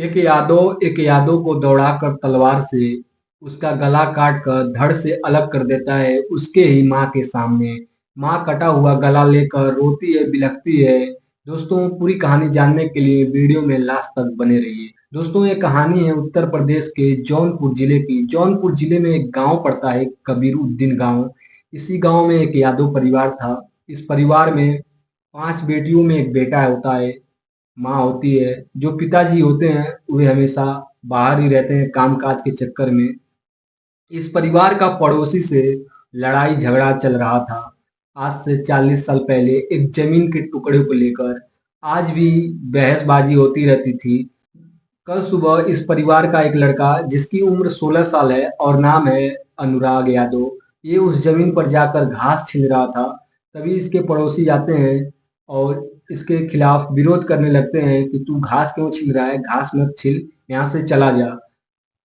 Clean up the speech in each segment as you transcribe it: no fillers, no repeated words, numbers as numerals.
एक यादव को दौड़ाकर तलवार से उसका गला काट कर धड़ से अलग कर देता है उसके ही माँ के सामने। माँ कटा हुआ गला लेकर रोती है, बिलखती है। दोस्तों, पूरी कहानी जानने के लिए वीडियो में लास्ट तक बने रहिए। दोस्तों, ये कहानी है उत्तर प्रदेश के जौनपुर जिले की। जौनपुर जिले में एक गांव पड़ता है, कबीरुद्दीन गांव। इसी गांव में एक यादव परिवार था। इस परिवार में 5 बेटियों में एक बेटा होता है, माँ होती है। जो पिताजी होते हैं वे हमेशा बाहर ही रहते हैं काम काज के चक्कर में। इस परिवार का पड़ोसी से लड़ाई झगड़ा चल रहा था आज से 40 साल पहले, एक जमीन के टुकड़े को लेकर। आज भी बहसबाजी होती रहती थी। कल सुबह इस परिवार का एक लड़का जिसकी उम्र 16 साल है और नाम है अनुराग यादव, ये उस जमीन पर जाकर घास छील रहा था। तभी इसके पड़ोसी आते हैं और इसके खिलाफ विरोध करने लगते हैं कि तू घास क्यों छील रहा है, घास मत छील, यहाँ से चला जा।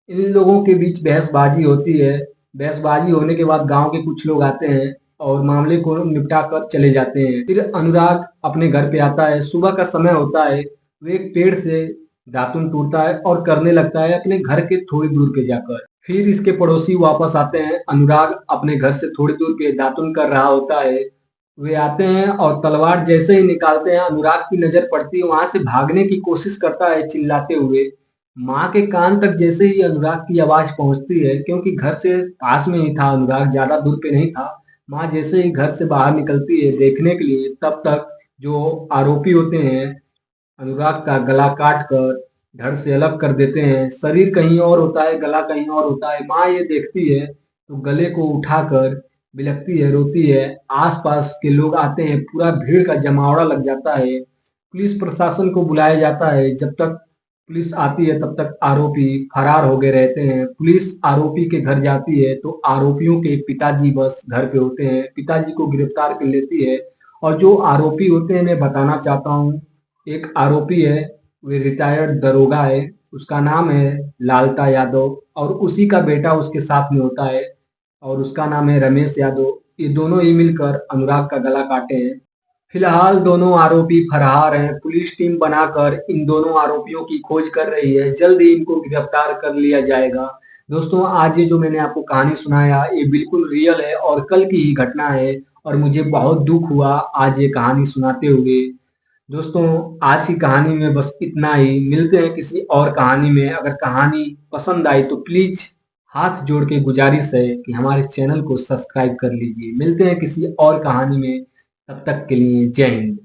इन लोगों के बीच बहसबाजी होती है। बहसबाजी होने के बाद गांव के कुछ लोग आते हैं और मामले को निपटा कर चले जाते हैं। फिर अनुराग अपने घर पे आता है। सुबह का समय होता है। वो एक पेड़ से दातुन टूटता है और करने लगता है अपने घर के थोड़ी दूर पे जाकर। फिर इसके पड़ोसी वापस आते हैं। अनुराग अपने घर से थोड़ी दूर पे दातुन कर रहा होता है। वे आते हैं और तलवार जैसे ही निकालते हैं, अनुराग की नजर पड़ती है, वहां से भागने की कोशिश करता है चिल्लाते हुए। माँ के कान तक जैसे ही अनुराग की आवाज पहुंचती है, क्योंकि घर से पास में ही था अनुराग, ज्यादा दूर पे नहीं था। माँ जैसे ही घर से बाहर निकलती है देखने के लिए, तब तक जो आरोपी होते हैं अनुराग का गला काट कर धड़ से अलग कर देते हैं। शरीर कहीं और होता है, गला कहीं और होता है। माँ ये देखती है तो गले को उठाकर बिलखती है, रोती है। आसपास के लोग आते हैं, पूरा भीड़ का जमावड़ा लग जाता है। पुलिस प्रशासन को बुलाया जाता है। जब तक पुलिस आती है तब तक आरोपी फरार हो गए रहते हैं। पुलिस आरोपी के घर जाती है तो आरोपियों के पिताजी बस घर पे होते हैं। पिताजी को गिरफ्तार कर लेती है। और जो आरोपी होते हैं मैं बताना चाहता हूँ। एक आरोपी है, वे रिटायर्ड दरोगा है, उसका नाम है लालता यादव, और उसी का बेटा उसके साथ में होता है और उसका नाम है रमेश यादव। ये दोनों ही मिलकर अनुराग का गला काटे हैं। फिलहाल दोनों आरोपी फरार हैं। पुलिस टीम बनाकर इन दोनों आरोपियों की खोज कर रही है। जल्द ही इनको गिरफ्तार कर लिया जाएगा। दोस्तों, आज ये जो मैंने आपको कहानी सुनाया ये बिल्कुल रियल है और कल की ही घटना है, और मुझे बहुत दुख हुआ आज ये कहानी सुनाते हुए। दोस्तों, आज की कहानी में बस इतना ही। मिलते हैं किसी और कहानी में। अगर कहानी पसंद आई तो प्लीज हाथ जोड़ के गुजारिश है कि हमारे चैनल को सब्सक्राइब कर लीजिए। मिलते हैं किसी और कहानी में। तब तक के लिए जय हिंद।